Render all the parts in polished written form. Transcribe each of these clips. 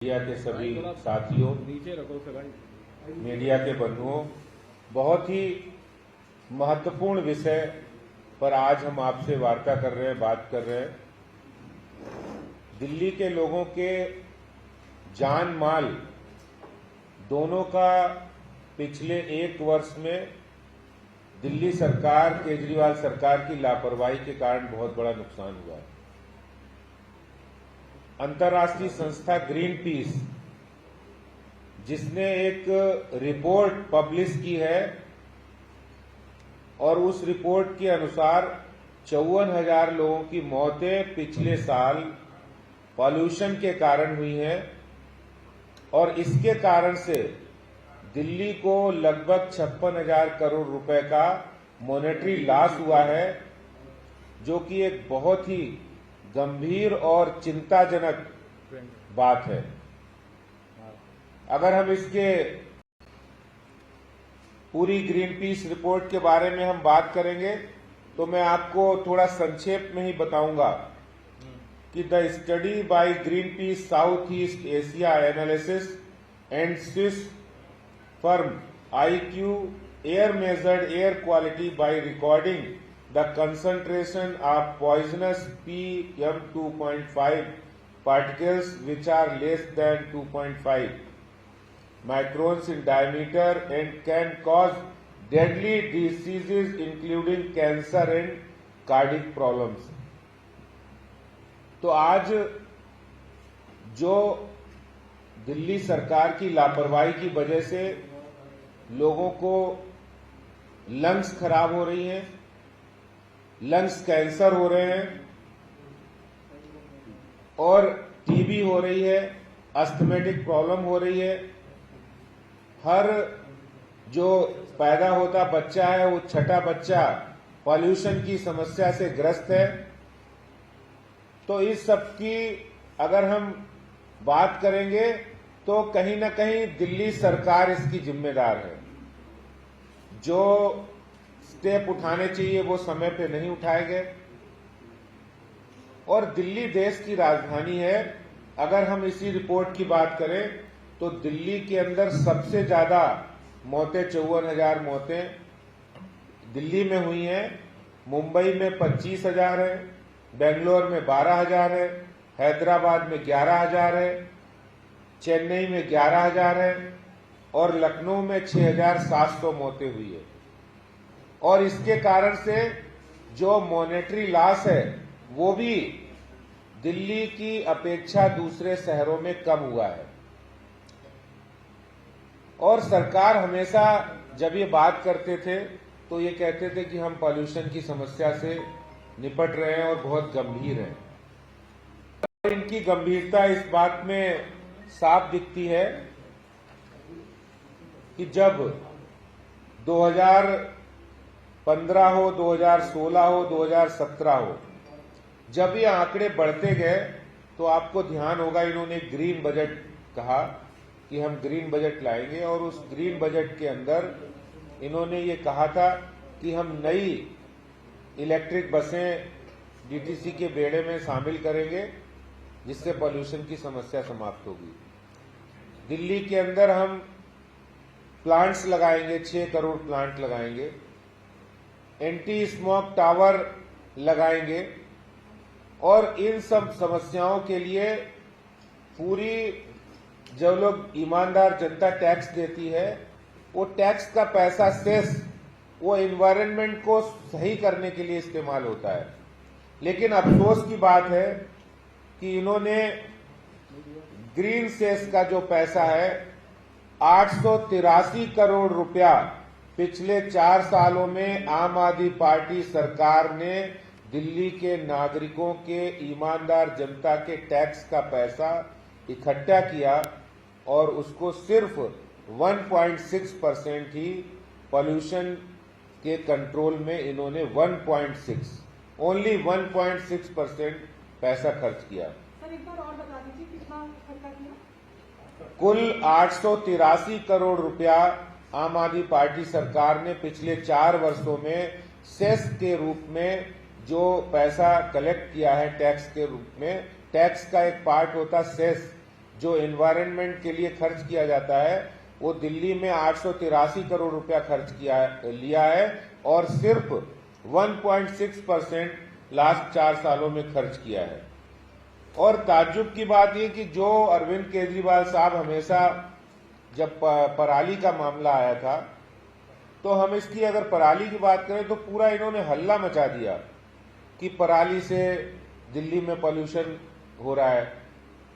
Media के सभी साथियों, मीडिया के बंधुओं, बहुत ही महत्वपूर्ण विषय पर आज हम आपसे वार्ता कर रहे हैं, बात कर रहे हैं। दिल्ली के लोगों के जान माल दोनों का पिछले एक वर्ष में दिल्ली सरकार, केजरीवाल सरकार की लापरवाही के कारण बहुत बड़ा नुकसान हुआ है। अंतर्राष्ट्रीय संस्था ग्रीन पीस, जिसने एक रिपोर्ट पब्लिश की है और उस रिपोर्ट के अनुसार 54,000 लोगों की मौतें पिछले साल पॉल्यूशन के कारण हुई हैं और इसके कारण से दिल्ली को लगभग 56,000 करोड़ रुपए का मॉनेटरी लॉस हुआ है, जो कि एक बहुत ही गंभीर और चिंताजनक बात है। अगर हम इसके पूरी ग्रीन पीस रिपोर्ट के बारे में हम बात करेंगे तो मैं आपको थोड़ा संक्षेप में ही बताऊंगा कि the study by green peas south east Asia analysis and Swiss firm IQ air measured air quality by recording the concentration of poisonous PM2.5 particles which are less than 2.5 microns in diameter and can cause deadly diseases including cancer and cardiac problems। तो आज जो दिल्ली सरकार की लापरवाही की वजह से लोगों को लंग्स खराब हो रही हैं, लंग्स कैंसर हो रहे हैं और टीबी हो रही है, अस्थमेटिक प्रॉब्लम हो रही है। हर जो पैदा होता बच्चा है वो छठा बच्चा पॉल्यूशन की समस्या से ग्रस्त है। तो इस सब की अगर हम बात करेंगे तो कहीं ना कहीं दिल्ली सरकार इसकी जिम्मेदार है। जो स्टेप उठाने चाहिए वो समय पे नहीं उठाए गए और दिल्ली देश की राजधानी है। अगर हम इसी रिपोर्ट की बात करें तो दिल्ली के अंदर सबसे ज्यादा मौतें 54,000 मौतें दिल्ली में हुई हैं। मुंबई में 25,000 है, बेंगलोर में 12,000 है, हैदराबाद में 11,000 है, चेन्नई में 11,000 है और लखनऊ में 6,700 मौतें हुई है। और इसके कारण से जो मॉनेटरी लॉस है वो भी दिल्ली की अपेक्षा दूसरे शहरों में कम हुआ है। और सरकार हमेशा जब ये बात करते थे तो ये कहते थे कि हम पॉल्यूशन की समस्या से निपट रहे हैं और बहुत गंभीर है। इनकी गंभीरता इस बात में साफ दिखती है कि जब 2015 हो, 2016 हो, 2017 हो, जब ये आंकड़े बढ़ते गए तो आपको ध्यान होगा इन्होंने ग्रीन बजट कहा कि हम ग्रीन बजट लाएंगे और उस ग्रीन बजट के अंदर इन्होंने ये कहा था कि हम नई इलेक्ट्रिक बसें DTC के बेड़े में शामिल करेंगे जिससे पॉल्यूशन की समस्या समाप्त होगी। दिल्ली के अंदर हम प्लांट्स लगाएंगे, 6 करोड़ प्लांट लगाएंगे, एंटी स्मोक टावर लगाएंगे और इन सब समस्याओं के लिए पूरी जो लोग ईमानदार जनता टैक्स देती है वो टैक्स का पैसा सेस वो एनवायरनमेंट को सही करने के लिए इस्तेमाल होता है। लेकिन अफसोस की बात है कि इन्होंने ग्रीन सेस का जो पैसा है 883 करोड़ रुपया पिछले 4 सालों में आम आदमी पार्टी सरकार ने दिल्ली के नागरिकों के, ईमानदार जनता के टैक्स का पैसा इकट्ठा किया और उसको सिर्फ 1.6% ही पॉल्यूशन के कंट्रोल में इन्होंने 1.6 पैसा खर्च किया। सर एक बार और बता दीजिए कितना खर्चा किया? कुल 883 करोड़ रुपया आम आदमी पार्टी सरकार ने पिछले 4 वर्षों में सेस के रूप में जो पैसा कलेक्ट किया है टैक्स के रूप में, टैक्स का एक पार्ट होता सेस जो एनवायरनमेंट के लिए खर्च किया जाता है वो दिल्ली में 883 करोड़ रुपया लिया है और सिर्फ 1.6% लास्ट 4 सालों में खर्च किया है। और ताज्जुब की बात यह कि जो अरविंद केजरीवाल साहब हमेशा जब पराली का मामला आया था तो हम इसकी अगर पराली की बात करें तो पूरा इन्होंने हल्ला मचा दिया कि पराली से दिल्ली में पोल्यूशन हो रहा है।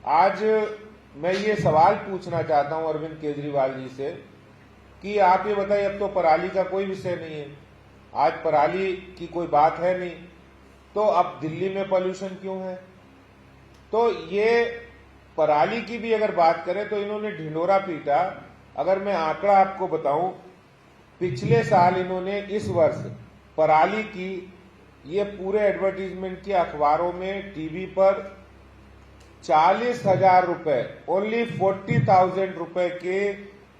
आज मैं ये सवाल पूछना चाहता हूं अरविंद केजरीवाल जी से कि आप ये बताइए, अब तो पराली का कोई विषय नहीं है, आज पराली की कोई बात है नहीं, तो अब दिल्ली में पोल्यूशन क्यों है? तो ये पराली की भी अगर बात करें तो इन्होंने ढिंढोरा पीटा। अगर मैं आंकड़ा आपको बताऊं, पिछले साल इन्होंने इस वर्ष पराली की ये पूरे एडवर्टीजमेंट किया अखबारों में, टीवी पर 40,000 रुपए, ओनली 40,000 रुपए के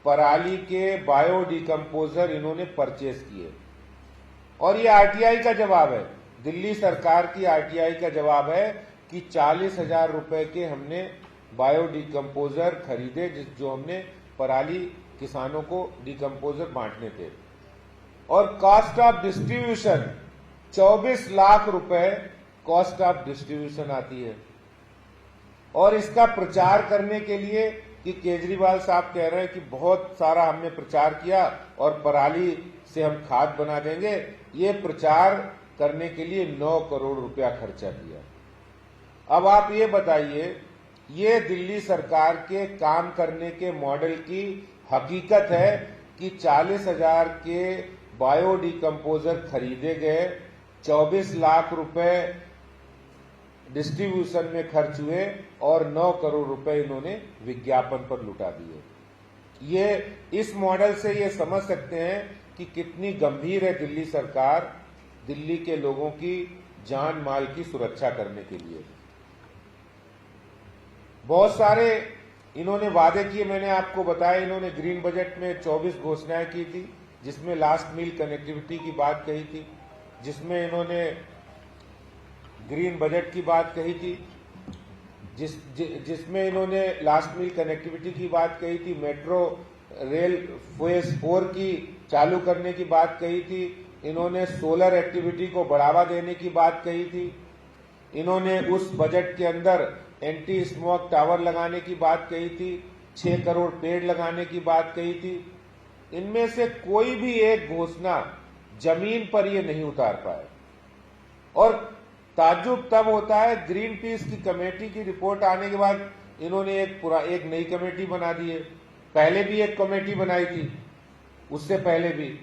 पराली के बायोडिकम्पोजर इन्होंने परचेज किए। और ये आरटीआई का जवाब है, दिल्ली सरकार की आरटीआई का जवाब है कि 40,000 रुपए के हमने बायोडिकम्पोजर खरीदे, जो हमने पराली किसानों को डिकम्पोजर बांटने थे। और कॉस्ट ऑफ डिस्ट्रीब्यूशन 24 लाख रुपए कॉस्ट ऑफ डिस्ट्रीब्यूशन आती है। और इसका प्रचार करने के लिए कि केजरीवाल साहब कह रहे हैं कि बहुत सारा हमने प्रचार किया और पराली से हम खाद बना देंगे, ये प्रचार करने के लिए 9 करोड़ रुपया खर्चा किया। अब आप ये बताइए, ये दिल्ली सरकार के काम करने के मॉडल की हकीकत है कि 40,000 के बायोडिकम्पोजर खरीदे गए, 24 लाख रुपए डिस्ट्रीब्यूशन में खर्च हुए और 9 करोड़ रुपए इन्होंने विज्ञापन पर लुटा दिए। ये इस मॉडल से ये समझ सकते हैं कि कितनी गंभीर है दिल्ली सरकार दिल्ली के लोगों की जान माल की सुरक्षा करने के लिए। बहुत सारे इन्होंने वादे किए, मैंने आपको बताया। इन्होंने ग्रीन बजट में 24 घोषणाएं की थी, जिसमें लास्ट मील कनेक्टिविटी की बात कही थी, जिसमें इन्होंने ग्रीन बजट की बात कही थी, जिसमें इन्होंने लास्ट मील कनेक्टिविटी की बात कही थी, मेट्रो रेल फेज 4 की चालू करने की बात कही थी, इन्होंने सोलर एक्टिविटी को बढ़ावा देने की बात कही थी, इन्होंने उस बजट के अंदर एंटी स्मोक टावर लगाने की बात कही थी, 6 करोड़ पेड़ लगाने की बात कही थी। इनमें से कोई भी एक घोषणा जमीन पर ये नहीं उतार पाए। और ताज्जुब तब होता है, ग्रीन पीस की कमेटी की रिपोर्ट आने के बाद इन्होंने एक नई कमेटी बना दी है। पहले भी एक कमेटी बनाई थी, उससे पहले भी।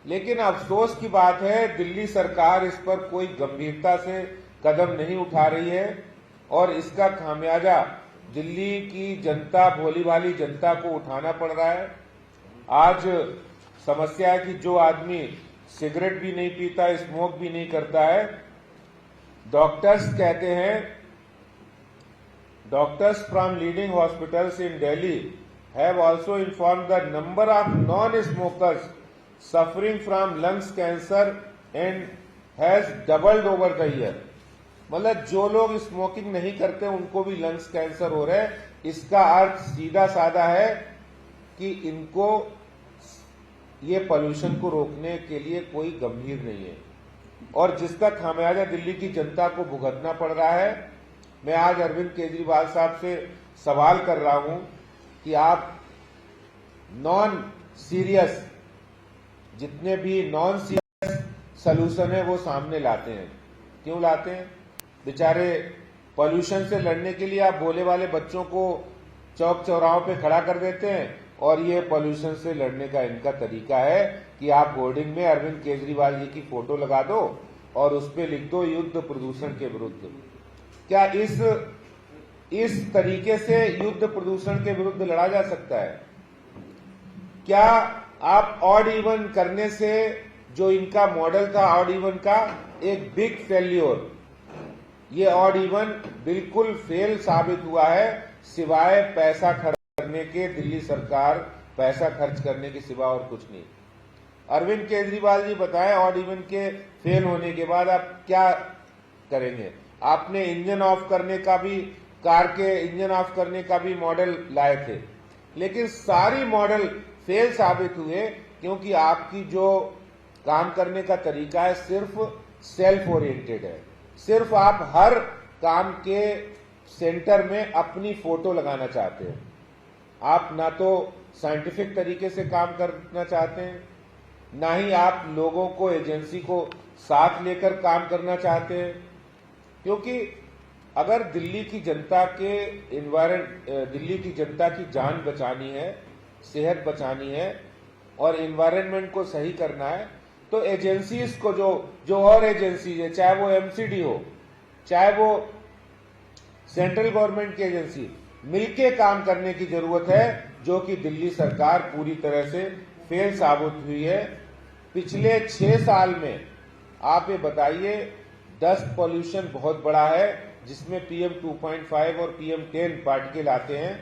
लेकिन अफसोस की बात है, दिल्ली सरकार इस पर कोई गंभीरता से कदम नहीं उठा रही है और इसका खामियाजा दिल्ली की जनता, भोली भाली जनता को उठाना पड़ रहा है। आज समस्या है कि जो आदमी सिगरेट भी नहीं पीता, स्मोक भी नहीं करता है, डॉक्टर्स कहते हैं, doctors from leading hospitals in Delhi have also informed the number of non smokers suffering from lungs cancer and has doubled over the year. मतलब जो लोग स्मोकिंग नहीं करते उनको भी लंग्स कैंसर हो रहे हैं। इसका अर्थ सीधा साधा है कि इनको ये पोल्यूशन को रोकने के लिए कोई गंभीर नहीं है और जिसका खामियाजा दिल्ली की जनता को भुगतना पड़ रहा है। मैं आज अरविंद केजरीवाल साहब से सवाल कर रहा हूं कि आप नॉन सीरियस, जितने भी नॉन सीरियस सलूशन है वो सामने लाते हैं। क्यों लाते हैं? बेचारे पोल्यूशन से लड़ने के लिए आप भोले वाले बच्चों को चौक चौराहों पे खड़ा कर देते हैं और ये पोल्यूशन से लड़ने का इनका तरीका है कि आप होर्डिंग में अरविंद केजरीवाल जी की फोटो लगा दो और उस पे लिख दो युद्ध प्रदूषण के विरुद्ध। क्या इस तरीके से युद्ध प्रदूषण के विरुद्ध लड़ा जा सकता है? क्या आप ऑड इवन करने से, जो इनका मॉडल था ऑड इवन का, एक बिग फेल्योर, ये ऑड इवन बिल्कुल फेल साबित हुआ है, सिवाय पैसा खर्च करने के। दिल्ली सरकार पैसा खर्च करने के सिवा और कुछ नहीं। अरविंद केजरीवाल जी बताएं, ऑड इवन के फेल होने के बाद आप क्या करेंगे? आपने इंजन ऑफ करने का भी कार के इंजन ऑफ करने का भी मॉडल लाए थे, लेकिन सारी मॉडल फेल साबित हुए, क्योंकि आपकी जो काम करने का तरीका है सिर्फ सेल्फ ओरिएंटेड है। सिर्फ आप हर काम के सेंटर में अपनी फोटो लगाना चाहते हैं। आप ना तो साइंटिफिक तरीके से काम करना चाहते हैं, ना ही आप लोगों को, एजेंसी को साथ लेकर काम करना चाहते हैं। क्योंकि अगर दिल्ली की जनता की जान बचानी है, सेहत बचानी है और एनवायरनमेंट को सही करना है, तो एजेंसीज को जो और एजेंसीज है, चाहे वो एमसीडी हो, चाहे वो सेंट्रल गवर्नमेंट की एजेंसी, मिलके काम करने की जरूरत है, जो कि दिल्ली सरकार पूरी तरह से फेल साबित हुई है। पिछले 6 साल में आप ये बताइए, डस्ट पॉल्यूशन बहुत बड़ा है, जिसमें PM 2.5 और PM 10 पार्टिकल आते हैं।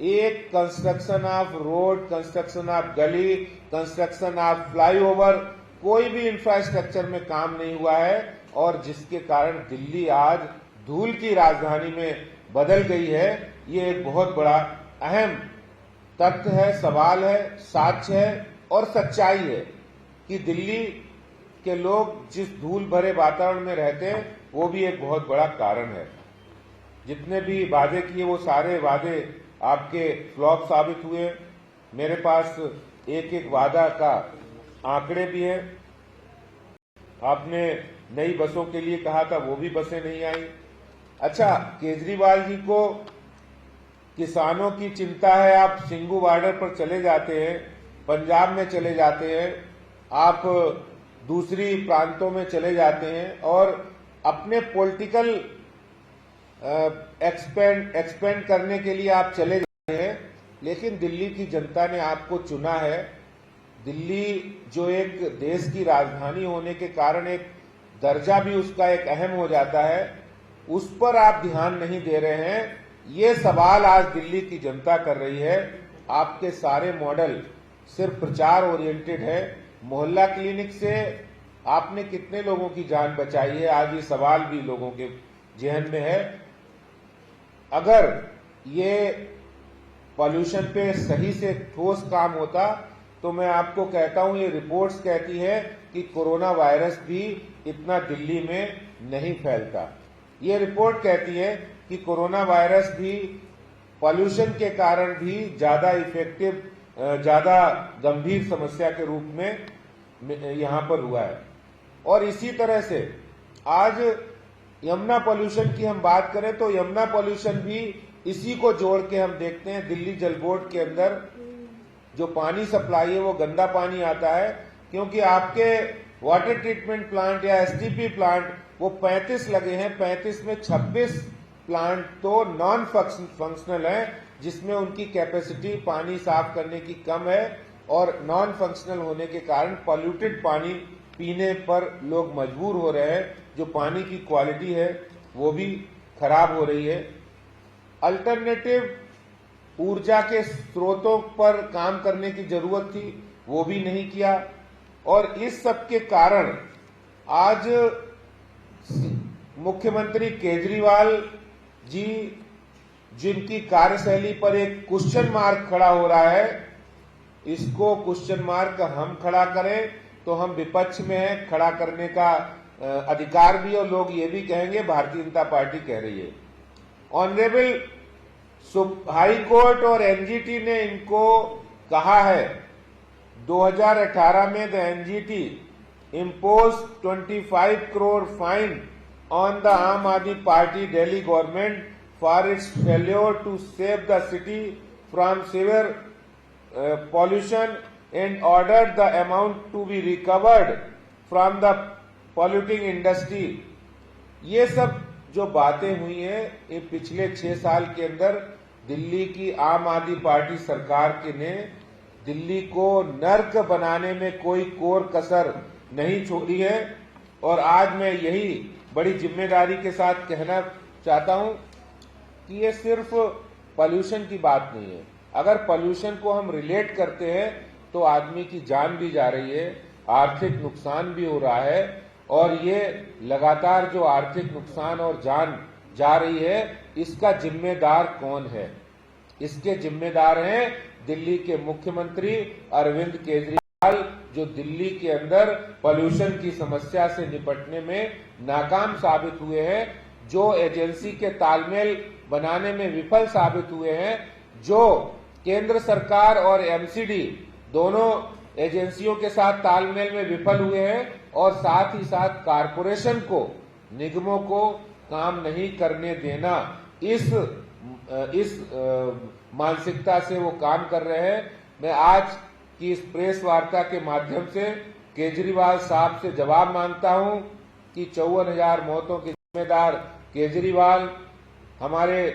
एक construction of road, construction of गली, कंस्ट्रक्शन ऑफ फ्लाईओवर, कोई भी इंफ्रास्ट्रक्चर में काम नहीं हुआ है, और जिसके कारण दिल्ली आज धूल की राजधानी में बदल गई है। ये एक बहुत बड़ा अहम तथ्य है, सवाल है, साक्ष्य है और सच्चाई है कि दिल्ली के लोग जिस धूल भरे वातावरण में रहते हैं, वो भी एक बहुत बड़ा कारण है। जितने भी वादे किए वो सारे वादे आपके फ्लॉप साबित हुए। मेरे पास एक एक वादा का आंकड़े भी हैं। आपने नई बसों के लिए कहा था, वो भी बसें नहीं आई। अच्छा, केजरीवाल जी को किसानों की चिंता है, आप सिंघू बॉर्डर पर चले जाते हैं, पंजाब में चले जाते हैं, आप दूसरी प्रांतों में चले जाते हैं और अपने पॉलिटिकल एक्सपेंड करने के लिए आप चले जाते हैं, लेकिन दिल्ली की जनता ने आपको चुना है। दिल्ली जो एक देश की राजधानी होने के कारण एक दर्जा भी उसका एक अहम हो जाता है, उस पर आप ध्यान नहीं दे रहे हैं। ये सवाल आज दिल्ली की जनता कर रही है। आपके सारे मॉडल सिर्फ प्रचार ओरिएंटेड है। मोहल्ला क्लिनिक से आपने कितने लोगों की जान बचाई है, आज ये सवाल भी लोगों के जहन में है। अगर ये पॉल्यूशन पे सही से ठोस काम होता तो मैं आपको कहता हूं, ये रिपोर्ट्स कहती है कि कोरोना वायरस भी इतना दिल्ली में नहीं फैलता। ये रिपोर्ट कहती है कि कोरोना वायरस भी पॉल्यूशन के कारण भी ज्यादा इफेक्टिव, ज्यादा गंभीर समस्या के रूप में यहां पर हुआ है। और इसी तरह से आज यमुना पॉल्यूशन की हम बात करें तो यमुना पॉल्यूशन भी इसी को जोड़ के हम देखते हैं। दिल्ली जल बोर्ड के अंदर जो पानी सप्लाई है वो गंदा पानी आता है, क्योंकि आपके वाटर ट्रीटमेंट प्लांट या एसटीपी प्लांट वो 35 लगे हैं, 35 में 26 प्लांट तो नॉन फंक्शनल हैं, जिसमें उनकी कैपेसिटी पानी साफ करने की कम है, और नॉन फंक्शनल होने के कारण पॉल्यूटेड पानी पीने पर लोग मजबूर हो रहे हैं। जो पानी की क्वालिटी है वो भी खराब हो रही है। अल्टरनेटिव ऊर्जा के स्रोतों पर काम करने की जरूरत थी, वो भी नहीं किया। और इस सब के कारण आज मुख्यमंत्री केजरीवाल जी, जिनकी कार्यशैली पर एक क्वेश्चन मार्क खड़ा हो रहा है, इसको क्वेश्चन मार्क हम खड़ा करें तो हम विपक्ष में हैं, खड़ा करने का अधिकार भी, और लोग ये भी कहेंगे भारतीय जनता पार्टी कह रही है। ऑनरेबल हाई कोर्ट और एनजीटी ने इनको कहा है, 2018 में the NGT imposed 25 crore fine on the Aam Aadmi Party Delhi government for its failure to save the city from severe pollution and ordered the amount to be recovered from the polluting industry। ये सब जो बातें हुई हैं, ये पिछले 6 साल के अंदर दिल्ली की आम आदमी पार्टी सरकार ने दिल्ली को नर्क बनाने में कोई कोर कसर नहीं छोड़ी है। और आज मैं यही बड़ी जिम्मेदारी के साथ कहना चाहता हूं कि ये सिर्फ पॉल्यूशन की बात नहीं है। अगर पॉल्यूशन को हम रिलेट करते हैं तो आदमी की जान भी जा रही है, आर्थिक नुकसान भी हो रहा है, और ये लगातार जो आर्थिक नुकसान और जान जा रही है इसका जिम्मेदार कौन है? इसके जिम्मेदार हैं दिल्ली के मुख्यमंत्री अरविंद केजरीवाल, जो दिल्ली के अंदर पोल्यूशन की समस्या से निपटने में नाकाम साबित हुए हैं, जो एजेंसी के तालमेल बनाने में विफल साबित हुए हैं, जो केंद्र सरकार और एमसीडी दोनों एजेंसियों के साथ तालमेल में विफल हुए हैं, और साथ ही साथ कारपोरेशन को, निगमों को काम नहीं करने देना, इस मानसिकता से वो काम कर रहे हैं। मैं आज की इस प्रेस वार्ता के माध्यम से केजरीवाल साहब से जवाब मांगता हूं कि 54,000 मौतों के जिम्मेदार केजरीवाल, हमारे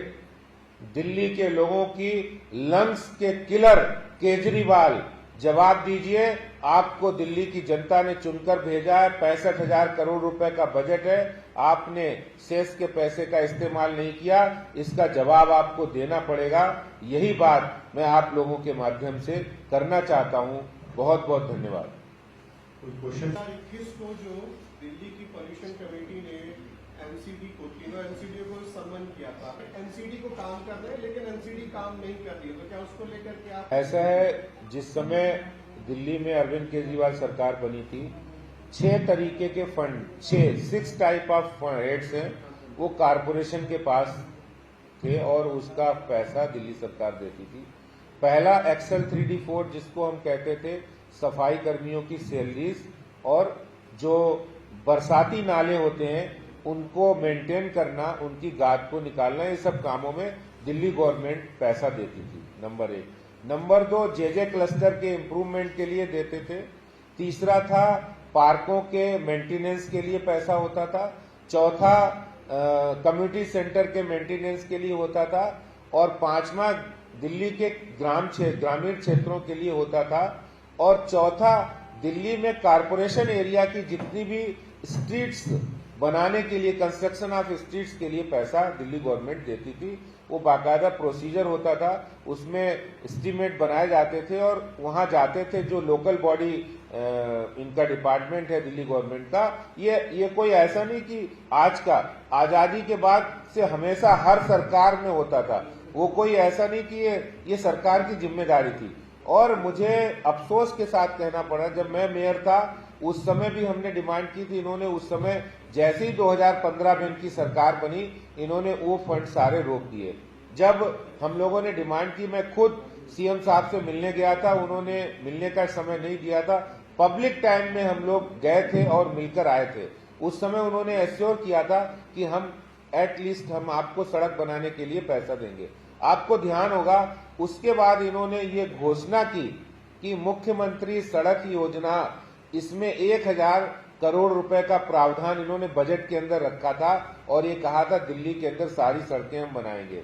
दिल्ली के लोगों की लंग्स के किलर केजरीवाल, जवाब दीजिए। आपको दिल्ली की जनता ने चुनकर भेजा है, 65,000 करोड़ रुपए का बजट है, आपने सेस के पैसे का इस्तेमाल नहीं किया, इसका जवाब आपको देना पड़ेगा। यही बात मैं आप लोगों के माध्यम से करना चाहता हूं। बहुत बहुत धन्यवाद। क्वेश्चन 21 को जो दिल्ली की पॉल्यूशन कमेटी ने एमसीडी को, तीनों एमसीडी को सम्मन किया था, एमसीडी को काम कर रहे हैं लेकिन एमसीडी काम नहीं कर रही है, तो क्या उसको लेकर के आप? ऐसा है, जिस समय दिल्ली में अरविंद केजरीवाल सरकार बनी थी, 6 तरीके के फंड, 6 टाइप ऑफ हेड्स हैं, वो कारपोरेशन के पास थे और उसका पैसा दिल्ली सरकार देती थी। पहला एक्सेल 3D4, जिसको हम कहते थे सफाई कर्मियों की सैलरीज, और जो बरसाती नाले होते हैं उनको मेंटेन करना, उनकी गाद को निकालना, ये सब कामों में दिल्ली गवर्नमेंट पैसा देती थी, नंबर 1। नंबर 2, जे क्लस्टर के इम्प्रूवमेंट के लिए देते थे। तीसरा था पार्कों के मेंटेनेंस के लिए पैसा होता था। चौथा कम्युनिटी सेंटर के मेंटेनेंस के लिए होता था। और पांचवा दिल्ली के ग्रामीण क्षेत्रों के लिए होता था। और चौथा, दिल्ली में कारपोरेशन एरिया की जितनी भी स्ट्रीट्स बनाने के लिए, कंस्ट्रक्शन ऑफ स्ट्रीट्स के लिए पैसा दिल्ली गवर्नमेंट देती थी। वो बाकायदा प्रोसीजर होता था, उसमें एस्टीमेट बनाए जाते थे और वहां जाते थे जो लोकल बॉडी, इनका डिपार्टमेंट है दिल्ली गवर्नमेंट का। ये कोई ऐसा नहीं कि आज का, आजादी के बाद से हमेशा हर सरकार में होता था, वो कोई ऐसा नहीं कि ये सरकार की जिम्मेदारी थी। और मुझे अफसोस के साथ कहना पड़ा, जब मैं मेयर था उस समय भी हमने डिमांड की थी, इन्होंने उस समय जैसे ही 2015 में इनकी सरकार बनी, इन्होंने वो फंड सारे रोक दिए। जब हम लोगों ने डिमांड की, मैं खुद सीएम साहब से मिलने गया था, उन्होंने मिलने का समय नहीं दिया था, पब्लिक टाइम में हम लोग गए थे और मिलकर आए थे। उस समय उन्होंने एश्योर किया था कि हम एटलीस्ट हम आपको सड़क बनाने के लिए पैसा देंगे। आपको ध्यान होगा, उसके बाद इन्होंने ये घोषणा की कि मुख्यमंत्री सड़क योजना, इसमें 1,000 करोड़ रुपए का प्रावधान इन्होंने बजट के अंदर रखा था और ये कहा था दिल्ली के अंदर सारी सड़कें हम बनाएंगे।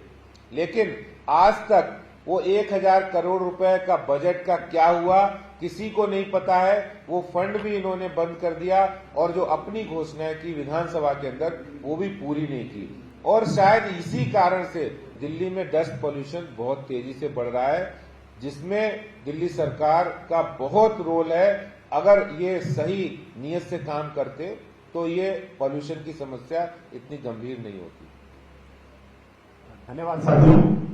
लेकिन आज तक वो 1,000 करोड़ रुपए का बजट का क्या हुआ किसी को नहीं पता है। वो फंड भी इन्होंने बंद कर दिया और जो अपनी घोषणाएं की विधानसभा के अंदर, वो भी पूरी नहीं की। और शायद इसी कारण से दिल्ली में डस्ट पॉल्यूशन बहुत तेजी से बढ़ रहा है, जिसमें दिल्ली सरकार का बहुत रोल है। अगर ये सही नीयत से काम करते तो ये पॉल्यूशन की समस्या इतनी गंभीर नहीं होती। धन्यवाद साथियों।